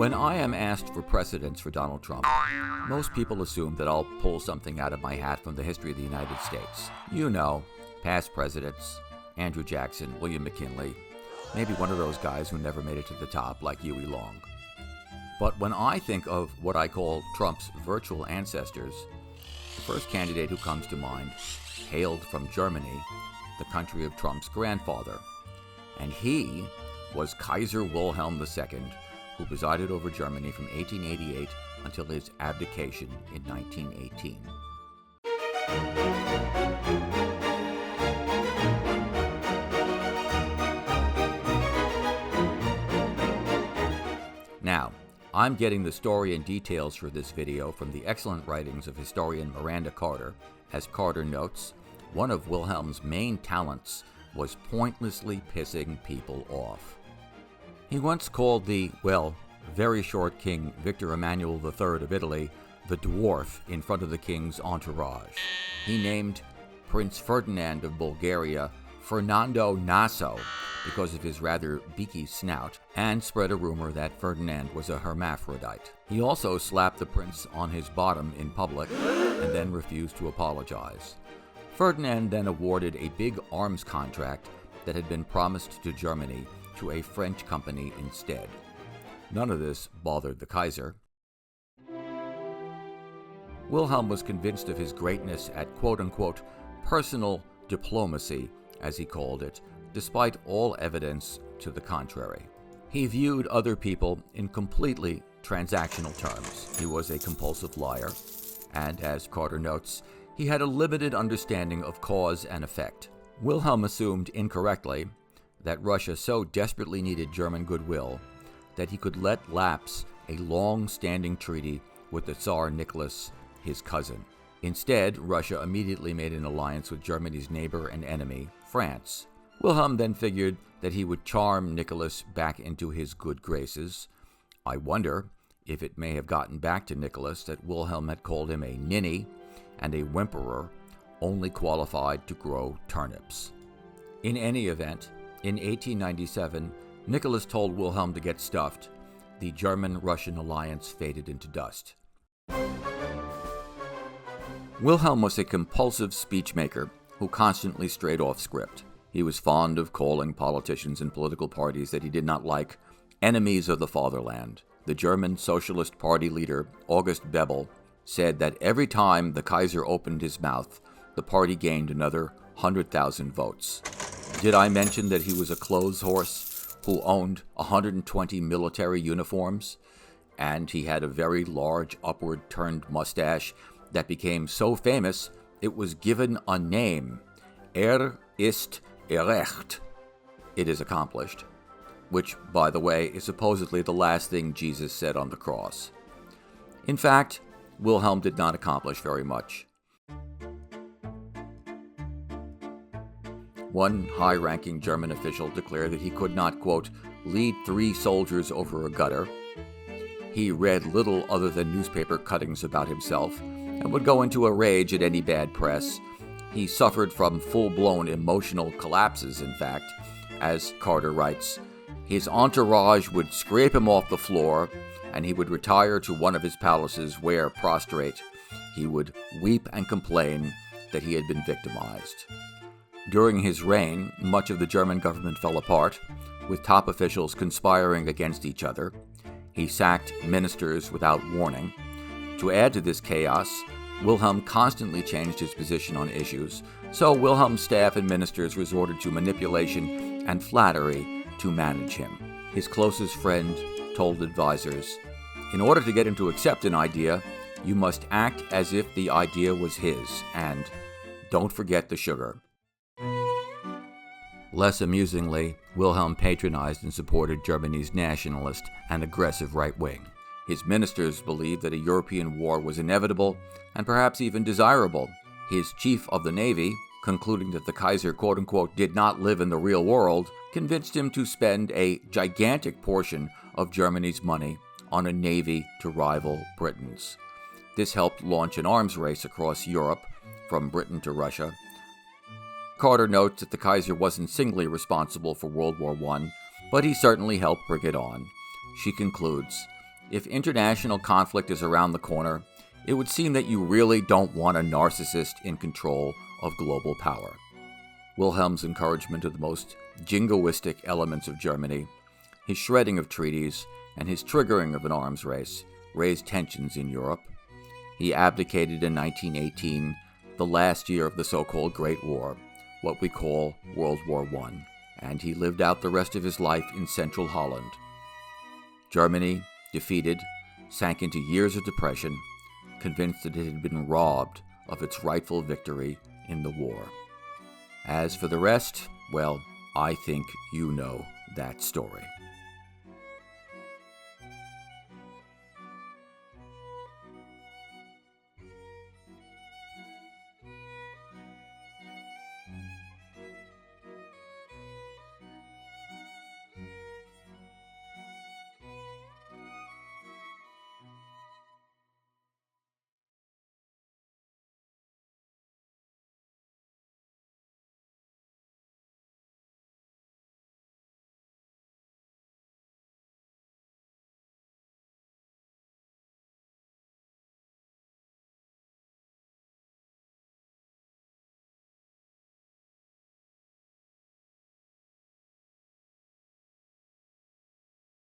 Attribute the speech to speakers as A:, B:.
A: When I am asked for precedents for Donald Trump, most people assume that I'll pull something out of my hat from the history of the United States. You know, past presidents, Andrew Jackson, William McKinley, maybe one of those guys who never made it to the top like Huey Long. But when I think of what I call Trump's virtual ancestors, the first candidate who comes to mind hailed from Germany, the country of Trump's grandfather. And he was Kaiser Wilhelm II, who presided over Germany from 1888 until his abdication in 1918. Now, I'm getting the story and details for this video from the excellent writings of historian Miranda Carter. As Carter notes, one of Wilhelm's main talents was pointlessly pissing people off. He once called the, very short King Victor Emmanuel III of Italy the dwarf in front of the king's entourage. He named Prince Ferdinand of Bulgaria Fernando Naso because of his rather beaky snout, and spread a rumor that Ferdinand was a hermaphrodite. He also slapped the prince on his bottom in public and then refused to apologize. Ferdinand then awarded a big arms contract that had been promised to Germany to a French company instead. None of this bothered the Kaiser. Wilhelm was convinced of his greatness at quote-unquote personal diplomacy, as he called it, despite all evidence to the contrary. He viewed other people in completely transactional terms. He was a compulsive liar, and as Carter notes, he had a limited understanding of cause and effect. Wilhelm assumed incorrectly that Russia so desperately needed German goodwill that he could let lapse a long-standing treaty with the Tsar Nicholas, his cousin. Instead, Russia immediately made an alliance with Germany's neighbor and enemy, France. Wilhelm then figured that he would charm Nicholas back into his good graces. I wonder if it may have gotten back to Nicholas that Wilhelm had called him a ninny and a whimperer, only qualified to grow turnips. In any event, in 1897, Nicholas told Wilhelm to get stuffed. The German-Russian alliance faded into dust. Wilhelm was a compulsive speechmaker who constantly strayed off script. He was fond of calling politicians and political parties that he did not like enemies of the fatherland. The German Socialist Party leader, August Bebel, said that every time the Kaiser opened his mouth, the party gained another 100,000 votes. Did I mention that he was a clothes horse who owned 120 military uniforms? And he had a very large upward-turned mustache that became so famous it was given a name. Ist gerecht. It is accomplished. Which, by the way, is supposedly the last thing Jesus said on the cross. In fact, Wilhelm did not accomplish very much. One high-ranking German official declared that he could not, quote, lead 3 soldiers over a gutter. He read little other than newspaper cuttings about himself and would go into a rage at any bad press. He suffered from full-blown emotional collapses, in fact. As Carter writes, his entourage would scrape him off the floor, and he would retire to one of his palaces where, prostrate, he would weep and complain that he had been victimized. During his reign, much of the German government fell apart, with top officials conspiring against each other. He sacked ministers without warning. To add to this chaos, Wilhelm constantly changed his position on issues, so Wilhelm's staff and ministers resorted to manipulation and flattery to manage him. His closest friend told advisors, in order to get him to accept an idea, you must act as if the idea was his, and don't forget the sugar. Less amusingly, Wilhelm patronized and supported Germany's nationalist and aggressive right wing. His ministers believed that a European war was inevitable and perhaps even desirable. His chief of the navy, concluding that the Kaiser quote-unquote did not live in the real world, convinced him to spend a gigantic portion of Germany's money on a navy to rival Britain's. This helped launch an arms race across Europe, from Britain to Russia. Carter notes that the Kaiser wasn't singly responsible for World War I, but he certainly helped bring it on. She concludes, If international conflict is around the corner, it would seem that you really don't want a narcissist in control of global power. Wilhelm's encouragement of the most jingoistic elements of Germany, his shredding of treaties, and his triggering of an arms race raised tensions in Europe. He abdicated in 1918, the last year of the so-called Great War, what we call World War I, and he lived out the rest of his life in central Holland. Germany, defeated, sank into years of depression, convinced that it had been robbed of its rightful victory in the war. As for the rest, well, I think you know that story.